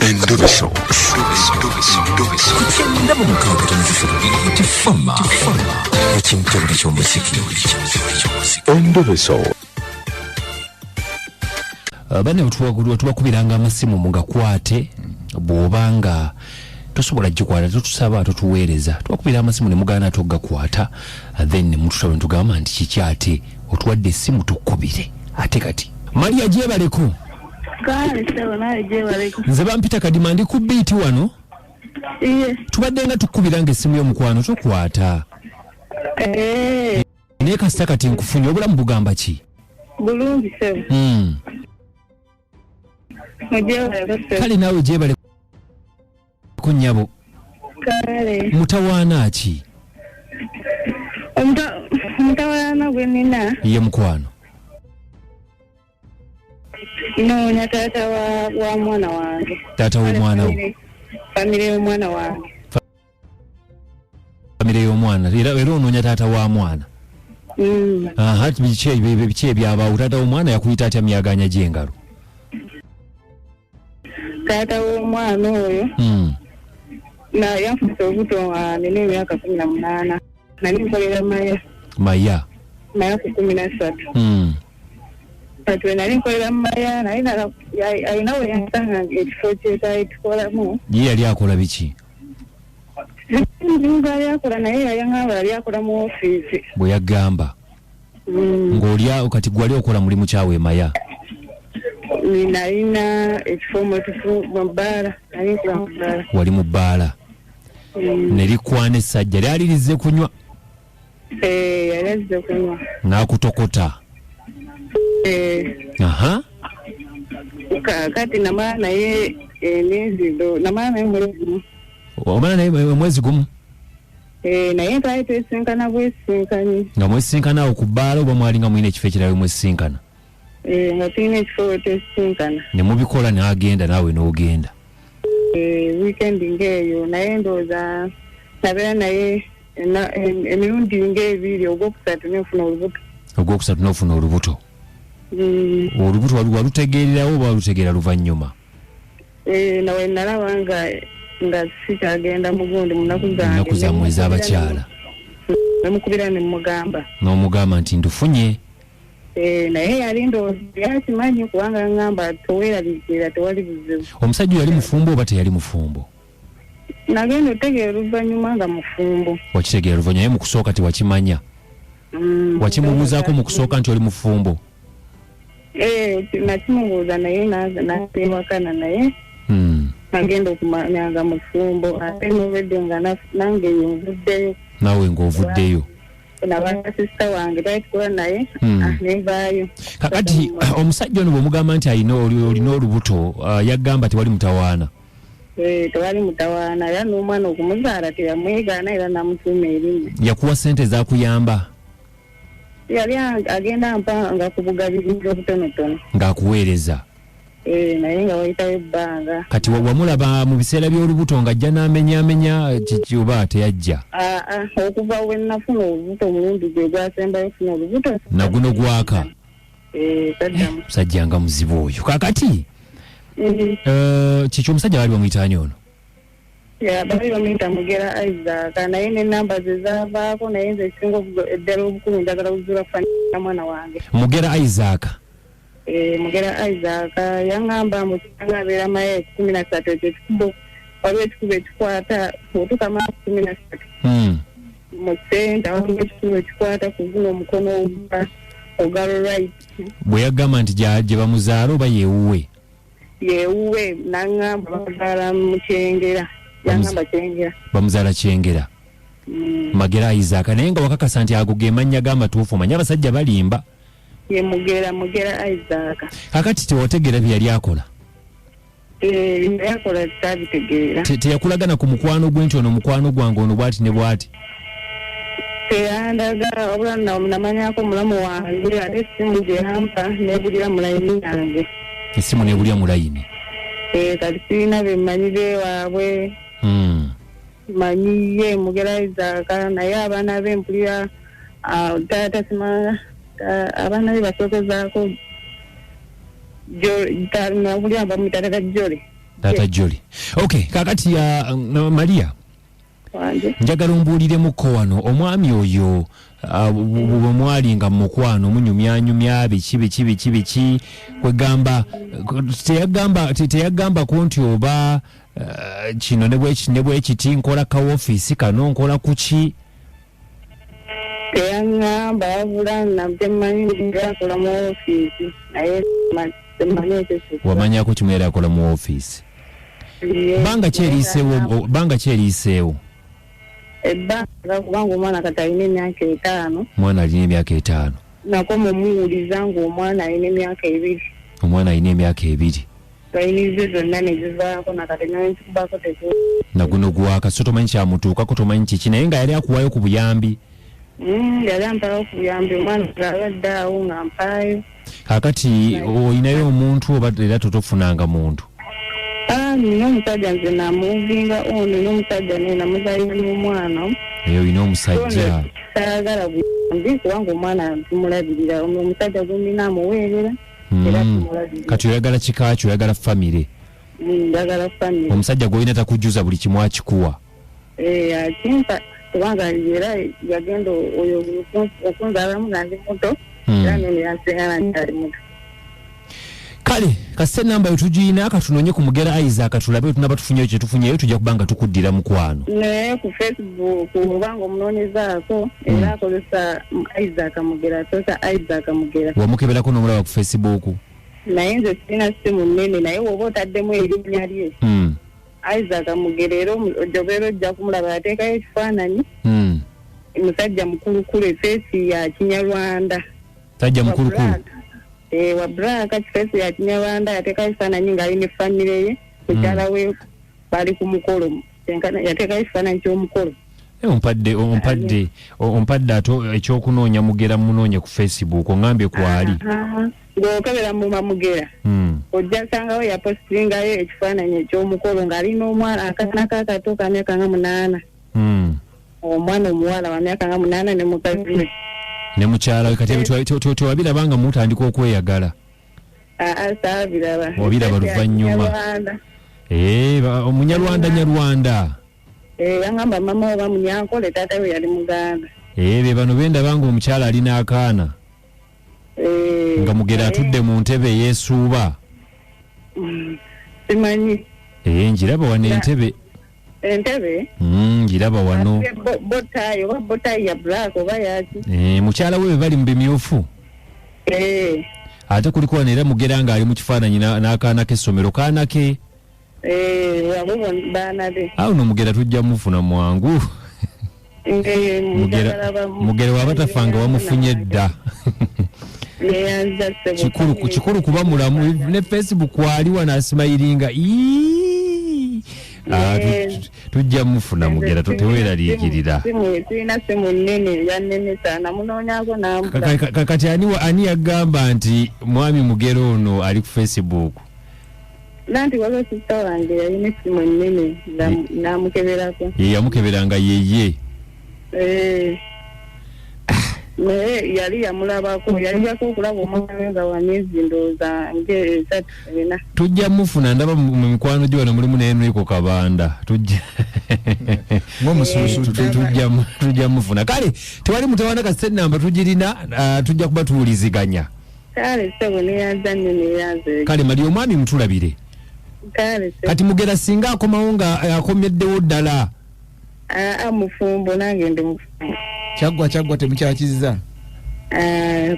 Endobeso. Kugenda mu mukaaga tonzifuna tifama ekintu ky'omuziki. Endobeso. Bane tubakubiranga amasimu mugakwate bw'obanga tosobola gikwata tutusaba tutuweereza tubakubira amasimu ne mugaana togakwata then ne mutusaba ntugamba nti kikyate otuwadde essimu tukubire ate kati Maria jebaleko kale sawa naye jebaleko nze bampita kadima ndi ku beat wano tubadde nga tukubiranga essimu y'omukwano tokwata naye kasita kati nkufunye obulamu bugamba ki bulungi sawa kale naawe jebale kunyabo kale mutawaana ki mutawaana gwe nina ye mukwano noonya taata wa mwana wange taata w'omwana wo famire y'omwana wange famire y'omwana era onoonya taata wa mwana biki ebyabaawo taata w'omwana yakuyita atya myaganya gy'engalo taata w'omwana oyo na yanfusa obuto nina emyaka 18 nali nkolera maya ku 13 kati nali nkolera maya naye alina we yansanga ekifo kyekayikolamu ye yali akola biki nga yakola naye yayaŋŋamba yali akola mu ofiisi bwe yagamba ng'olya kati gwali okola mulimu kyawe maya nalina ekifo mu bbaala nali nkola mu bbaala wali mu bbaala ne likwana essajja lyali lizze kunywa yali azze kunywa n'akutokota kati namala naye namala naye mwezi gumu omala naye mwezi gumu naye twali twesinkana bwesinkanyi nga mwesinkana awo ku bbaala oba mwali nga mulina ekifo ekirala mwesinkana nga tulina ekifo twesinkana ne mubikola n'agenda naawe n'ogenda weekend ng'eyo naye ndowooza nabeera naye emirundi ng'ebiri ogwokusatu n'ofuna olubuto olubuto walutegeererawo oba walutegeera luvannyuma nawe nalaba nga sikyagenda mugundi munaku zammwe ez'abakyala nemukubira n'omugamba nti ndufunye naye yali ndowooza yakimanyi kubanga ngamba toweeraliikirira tewali buzibu omusajja yali mufumbo oba teyali mufumbo nagenda otegeera oluvannyuma nga mufumbo wakitegeera oluvannyuma naye mu kusooka tewakimanya wakimubuuzaako mu kusooka nti oli mufumbo nakimubuuza naye natewakana naye agenda okumanya nga mufumbo ate nobedde nga nange nvuddeyo naawe ng'ovuddeyo nabasisita wange bayitukola naye nevaayo kakati omusajja ono bw'omugamba nti olina olubuto yagamba tewali mutawaana tewali mutawaana era n'omwana okumuzaala teyamwegaana era namutuuma erinnya yakuwa ssente zakuyamba yali agenda mpa nga ku bugabiriza obutonotono ng'akuweereza naye nga wayitawo ebbanga kati wamulaba mu biseera by'olubuto ng'ajja n'amenyaamenya kiki oba teyajja okuva we nafuna olubuto omulundi gwe gwasembayo ofuna olubuto naguno gwaka musajja nga muzibu oyo kakati kiki omusajja baali bamuyitaani ono baali bamuyita Mugera Isaac naye n'enamba ze zaavaako naye nze ekisinga eddala obukulu njagala kuzuula kufaanana mwana wange Mugera Isaac Mugera Isaac yaŋŋamba mu kitanga abeera maye 13 ekikubo waliwo ekikubo ekikwata otukama 13 mu senta waliwo ekikubo ekikwata ku guno omukono ogwa right bwe yagamba nti gye bamuzaala oba yeewuwe n'aŋŋamba bamuzaala mu Kyengera yaŋŋamba Kyengera bamuzaala Kyengera Magera Isaac naye nga wakakasa nti ago ge mannya g'amatuufu manyi abasajja balimba ye Mugera Isaac kakati tewategeera bye yali akola yakola tabitegeera teyakulagana ku mukwano gwe nti ono mukwano gwange ono bwati ne bwati teyandaga wabula namanyako mulamu wange ate essimu gye yampa nebulira mu layini yange essimu nebulira mu layini kati sirina bemmanyire waabwe manyiye Mugera Isaac naye abaana bempulira taata simanya abaana be basookezaako nabulya bamuyita taata Jole Tata Jolly. Okay, kakati ya Maria. Wanje. Njagala mbuuliremukko wano omwami oyo bwemwalinga mu mukwano munyumyanyumya biki kwegamba teyagamba ku nti oba kino ne bwekiti nkola ka ofiisi kano nkola kuki teyangamba wabula nabye mmanyi ngakola mu ofiisi naye wamanyako kimwe yali akola mu ofiisi banga kyeriiseewo ebbanga kubanga omwana kati alina emyaka 5 omwana alina emyaka 5 nako mumuwuliza ng'omwana alina emyaka 2 omwana alina emyaka 2 bayinize zonna ne zivaako nakati nankikubako naguno gwaka so tomanyi kyamutuukako tomanyi kiki naye nga yali akuwayo ku buyambi yali ampaayo ku buyambi omwana alwadde awo nga mpaayo kakati oyinayo omuntu oba era totofunanga muntu nina omusajja nze namuvinga nina omusajja naye namuzaalira n'omwana eyo olina omusajja saagala buyambi kubanga omwana tumulabirira omusajja gwemina amuweerera era tumulabirira kati oyagala kikakyo oyagala famire njagala famire omusajja gwolina takujjuza buli kimu akikuwa akimpa kubanga era yagenda oyo okunzaalamu nga ndi muto era nene yansengana nkyali muto kale kasite namba yotugiyina katunonye ku Mugera Isaac tulabe tunaba tufunyeyo kyetufunyeyo tujja kubanga tukuddira mukwano naye ku Facebook kubanga omunoonyezaako era akozesa Isaac Mugera tosa Isaac Mugera wamukeberako n'omulaba ku Facebook naye nze sirina simu nnene naye woba otaddemu erinnya lye Isaac Mugera era ojjogera ojja kumulaba yateekayo ekifaananyi musajja mukulukulu efeesi ya Kinyarwanda sajja mukulukulu wa braka kifeesi ya Kinyarwanda yateekayo ekifaananyi ng'ali ne famire ye mukyala we bali ku mukolo yateekayo ekifaananyi ky'omukolo ompadde ato ekyokunoonya Mugera munoonye ku Facebook ongambye kwali ng'okebera mu Mugera ojja sangawo yapositingayo ekifaananyi eky'omukolo ng'ali n'omwana akaana kakato ka myaka nga 8 omwana omuwala wa myaka nga 8 ne mukazi we ne mukyala we kati tewabirabanga mutandika okweyagala saabiraba obiraba luvannyuma Nyarwanda yangamba mama we bamunyankole taata we yali Muganda be bano bendabanga omukyala alina akaana nga Mugera atudde mu ntebe yeesuuba simanyi njiraba wano entebe njiraba wano botayi ya black oba yaki mukyala we bali mu bimyufu ate kuliko wano era Mugera ng'ali mu kifaananyi n'akaana k'essomero kaana ke awo no Mugera tujja mufuna mwangu Mugera waba tafanga wamufunye dda kikulu kuba mulamu ne Facebook waliwa n'asimayiringa tujja mufuna Mugera toteweeraliikirira kati ani yagamba nti mwami Mugera ono ali ku Facebook nanti waliwo sista wange yalina essimu nnene namukeberako yamukeberanga yeye naye yali yamulabako yalijako okulaba omwana nga wa myezi ndowooza nga 3 tujja mufuna ndaba mu mikwano gye wano mulimu n'enweko kabanda tujja mufuna kale tewali mutawana kasite namba tugirina tujja kuba tuwuliziganya kale sebo neyanza neyanze kale mali omwami mutulabire kati Mugera singa akomawo nga akomyeddewo ddala mufumbo nange ndi mufumbo kyaggwa temukyakiza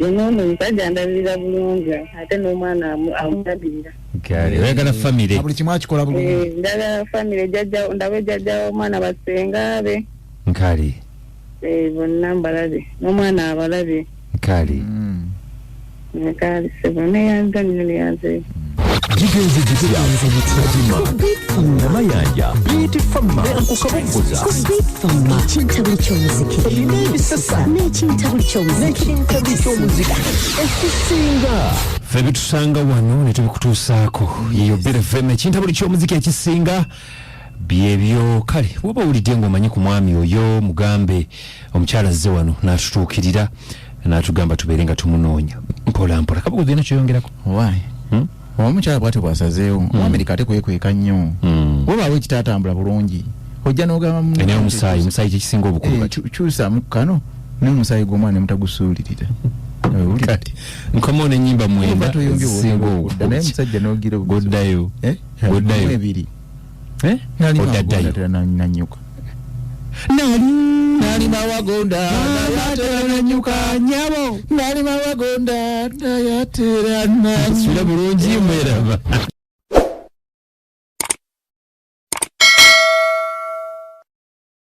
ono omusajja andabirira bulungi ate n'omwana amulabirira oyagala famire buli kimu akikola bulungi njagala famire ndabe jjajja omwana basenga be nkali bonna mbalabe n'omwana abalabe nkali sebo neyanza neyanze Jigenze Namayanja Beauty Fama Kukabuguza Ekintabuli ky'omuziki ekisinga ffe bitusanga wano ne tubikutuusaako yeyo Bere FM ekintabuli ky'omuziki ekisinga byebyo kale woba owulidde ng'omanyi ku mwami oyo mugambe omukyala azze wano n'atutuukirira n'atugamba tubeere nga tumunoonya mpola mpola kabuguzi ina kyoyongerako omukyala bwate bwasazeewo Amerika ate kwekweka nnyo webaawo ekitatambula bulungi ojja n'ogamba naye omusaayi kyekisinga obukulu kyusa kano n'omusaayi gw'omwana mutagusuulirira nkomawo n'ennyimba mwenda zisinga obukulu naye musajja n'ogira goddayo ebiri oddaddayo nanyuka nali mawagonda nayatera nanyuka nyabo nali mawagonda nayatera nanyuka bulungi mweraba